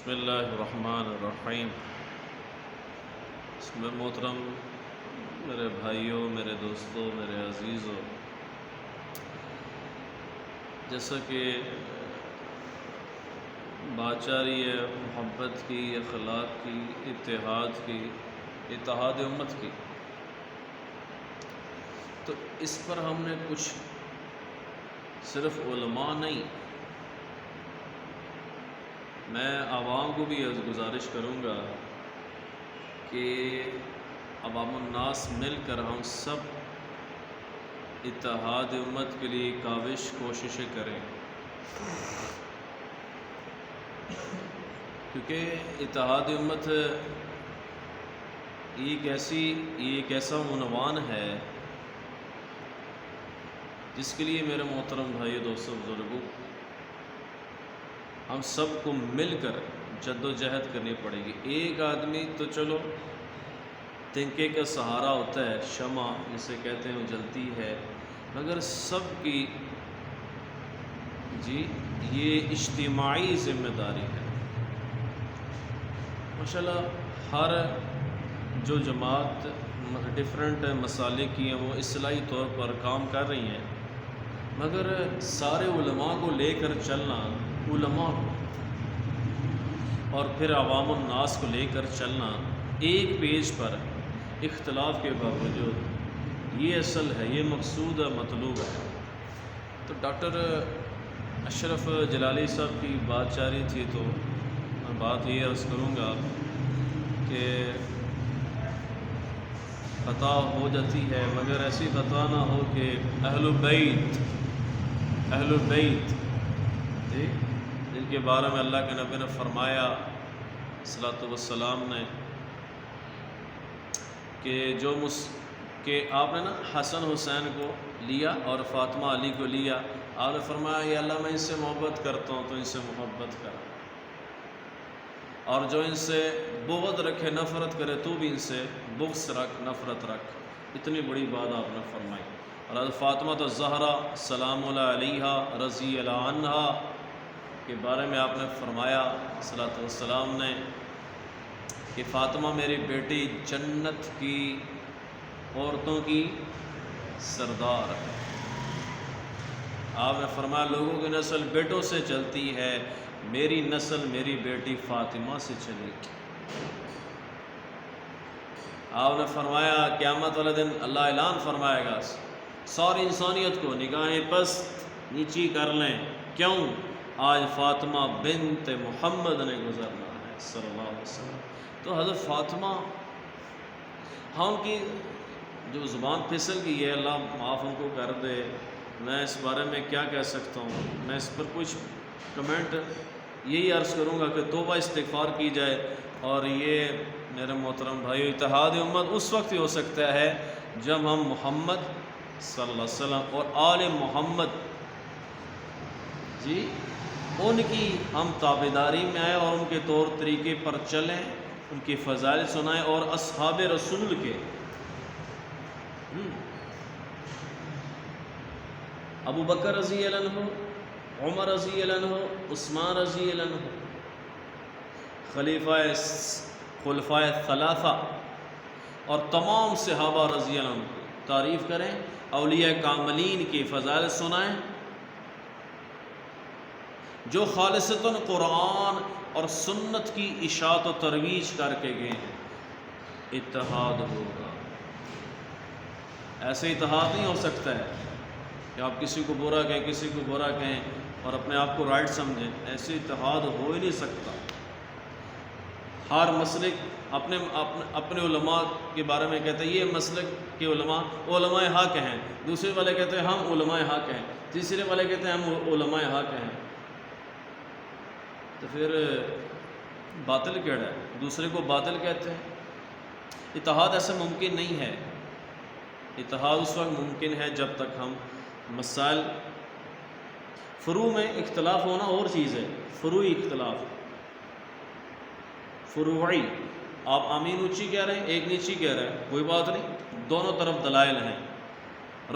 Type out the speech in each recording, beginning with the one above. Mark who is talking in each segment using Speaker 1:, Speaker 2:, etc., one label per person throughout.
Speaker 1: بسم اللہ الرحمن الرحیم۔ میں محترم میرے بھائیوں، میرے دوستوں، میرے عزیزوں، جیسا کہ بات چل رہی ہے محبت کی، اخلاق کی، اتحاد امت کی، تو اس پر ہم نے کچھ صرف علماء نہیں، میں عوام کو بھی گزارش کروں گا کہ عوام الناس مل کر ہم سب اتحاد امت کے لیے کوششیں کریں، کیونکہ اتحاد امت ایک ایسا عنوان ہے جس کے لیے میرے محترم بھائی، دوستوں، بزرگوں، ہم سب کو مل کر جد و جہد کرنی پڑے گی۔ ایک آدمی تو چلو تنکے کا سہارا ہوتا ہے، شمع جسے کہتے ہیں وہ جلتی ہے، مگر سب کی یہ اجتماعی ذمہ داری ہے۔ ماشاءاللہ ہر جو جماعت ڈیفرنٹ مسالک کی ہیں وہ اصلاحی طور پر کام کر رہی ہیں، مگر سارے علماء کو لے کر چلنا، علماء کو اور پھر عوام الناس کو لے کر چلنا ایک پیج پر اختلاف کے باوجود، یہ اصل ہے، یہ مقصود ہے، مطلوب ہے۔ تو ڈاکٹر اشرف جلالی صاحب کی بات جاری تھی، تو میں بات یہ عرض کروں گا کہ خطا ہو جاتی ہے، مگر ایسی خطا نہ ہو کہ اہل البیت جن کے بارے میں اللہ کے نبی نے فرمایا صلوات والسلام نے کہ آپ نے نا حسن حسین کو لیا اور فاطمہ علی کو لیا، آپ نے فرمایا یا اللہ میں ان سے محبت کرتا ہوں تو ان سے محبت کر، اور جو ان سے بغض رکھے، نفرت کرے، تو بھی ان سے بغض رکھ، نفرت رکھ۔ اتنی بڑی بات آپ نے فرمائی۔ اور حضرت فاطمہ الزہرا سلام اللہ علیہا رضی اللہ عنہا کے بارے میں آپ نے فرمایا صلوات والسلام نے کہ فاطمہ میری بیٹی جنت کی عورتوں کی سردار ہے۔ آپ نے فرمایا لوگوں کی نسل بیٹوں سے چلتی ہے، میری نسل میری بیٹی فاطمہ سے چلے گی۔ آپ نے فرمایا قیامت والے دن اللہ اعلان فرمائے گا، ساری انسانیت کو نگاہیں پست نیچی کر لیں، کیوں؟ آج فاطمہ بنت محمد نے گزرنا ہے صلی اللہ علیہ وسلم۔ تو حضرت فاطمہ ہم کی جو زبان پھسل گئی ہے، اللہ معاف ان کو کر دے، میں اس بارے میں کیا کہہ سکتا ہوں، میں اس پر کچھ کمنٹ یہی عرض کروں گا کہ توبہ استغفار کی جائے۔ اور یہ میرے محترم بھائی، اتحاد امت اس وقت ہی ہو سکتا ہے جب ہم محمد صلی اللہ علیہ وسلم اور آل محمد ان کی ہم تابعداری میں آئیں اور ان کے طور طریقے پر چلیں، ان کی فضائل سنائیں، اور اصحاب رسول کے ابو بکر رضی اللہ عنہ، عمر رضی اللہ عنہ، عثمان رضی اللہ عنہ، خلفائے ثلاثہ اور تمام صحابہ رضی اللہ عنہ تعریف کریں، اولیاء کاملین کی فضائل سنائیں، جو خالصتاً قرآن اور سنت کی اشاعت و ترویج کر کے گئے ہیں۔ اتحاد ہوگا، ایسے اتحاد نہیں ہو سکتا ہے کہ آپ کسی کو برا کہیں، کسی کو برا کہیں اور اپنے آپ کو رائٹ سمجھیں، ایسے اتحاد ہو ہی نہیں سکتا۔ ہر مسلک اپنے علماء کے بارے میں کہتے ہیں یہ مسلک کے علماء حق ہیں، دوسرے والے کہتے ہیں ہم علماء حق ہیں، تیسرے والے کہتے ہیں ہم علماء حق ہیں، تو پھر باطل کیڑا ہے؟ دوسرے کو باطل کہتے ہیں۔ اتحاد ایسا ممکن نہیں ہے۔ اتحاد اس وقت ممکن ہے جب تک ہم مسائل، فروع میں اختلاف ہونا اور چیز ہے، فروعی اختلاف، فروعی، آپ آمین اونچی کہہ رہے ہیں، ایک نیچی کہہ رہے ہیں، کوئی بات نہیں، دونوں طرف دلائل ہیں،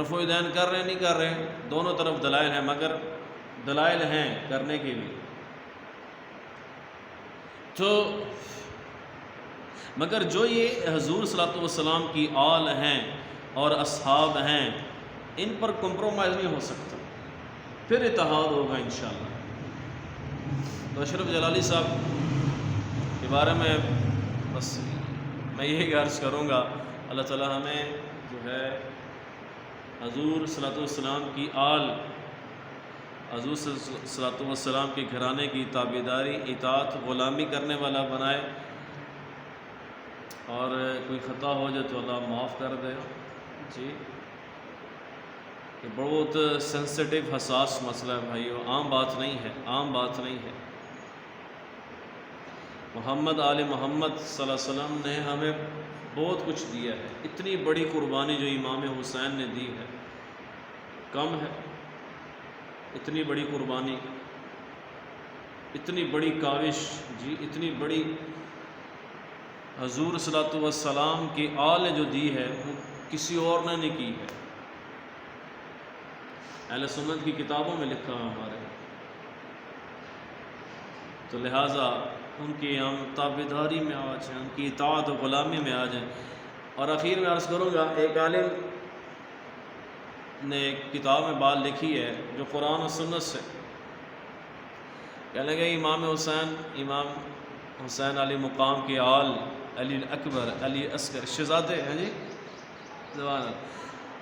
Speaker 1: رفع دین کر رہے ہیں نہیں کر رہے ہیں، دونوں طرف دلائل ہیں، مگر دلائل ہیں کرنے کے بھی، تو مگر جو یہ حضور صلی اللہ علیہ وسلم کی آل ہیں اور اصحاب ہیں، ان پر کمپرومائز نہیں ہو سکتا، پھر اتحاد ہوگا انشاءاللہ۔ تو اشرف جلالی صاحب کے بارے میں بس میں یہی عرض کروں گا، اللہ تعالی ہمیں جو ہے حضور صلی اللہ علیہ وسلم کی آل، حضور صلی اللہ علیہ وسلم کے گھرانے کی تابعداری، اطاعت، غلامی کرنے والا بنائے، اور کوئی خطا ہو جائے تو اللہ معاف کر دے۔ جی یہ بہت سینسٹیو حساس مسئلہ ہے بھائیو، عام بات نہیں ہے، عام بات نہیں ہے۔ محمد آل محمد صلی اللہ علیہ وسلم نے ہمیں بہت کچھ دیا ہے، اتنی بڑی قربانی جو امام حسین نے دی ہے کم ہے؟ اتنی بڑی قربانی، اتنی بڑی کاوش، جی اتنی بڑی حضور صلی اللہ علیہ وسلم کی آل نے جو دی ہے وہ کسی اور نے نہیں کی ہے۔ اہل سنت کی کتابوں میں لکھا ہے ہمارے، تو لہٰذا ان کی ہم تابعداری میں آ جائیں، ان کی اطاعت و غلامی میں آ جائیں۔ اور اخیر میں عرض کروں گا، ایک عالم نے ایک کتاب میں بات لکھی ہے جو قرآن و سنت سے کہنے لگے، امام حسین علی مقام کی آل، علی اکبر، علی اصغر شہزادے ہیں جی، سبحان اللہ،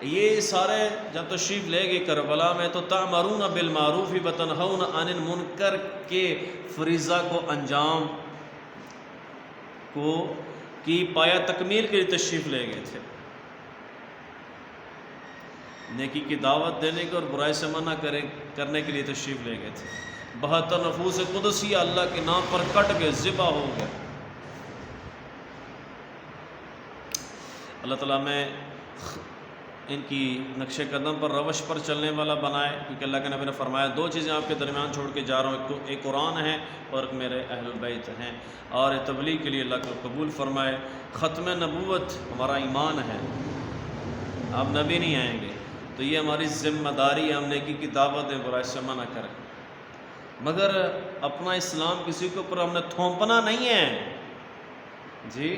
Speaker 1: یہ سارے جب تشریف لے گئے کربلا میں تو تأمرون بالمعروف وتنہون عن المنکر کے فریضہ کو انجام کی پایا تکمیل کے لیے تشریف لے گئے تھے، نیکی کی دعوت دینے کے اور برائی سے منع کرنے کے لیے تشریف لے گئے تھے۔ 72 نفوس قدسیہ اللہ کے نام پر کٹ کے ذبح ہو گئے۔ اللہ تعالیٰ میں ان کی نقش قدم پر، روش پر چلنے والا بنائے، کیونکہ اللہ کے نبی نے فرمایا 2 چیزیں آپ کے درمیان چھوڑ کے جا رہا ہوں، ایک قرآن ہے اور ایک میرے اہل البیت ہیں، اور تبلیغ کے لیے اللہ کو قبول فرمائے۔ ختم نبوت ہمارا ایمان ہے، آپ نبی نہیں آئیں گے تو یہ ہماری ذمہ داری ہے، ہم نیکی کی دعوت دیں، برائی سے منع کریں، مگر اپنا اسلام کسی کے اوپر ہم نے تھوپنا نہیں ہے، جی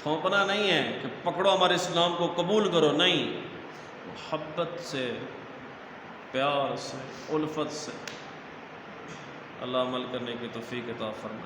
Speaker 1: تھوپنا نہیں ہے کہ پکڑو ہمارے اسلام کو قبول کرو، نہیں، محبت سے، پیار سے، الفت سے اللہ عمل کرنے کی توفیق عطا فرمائے۔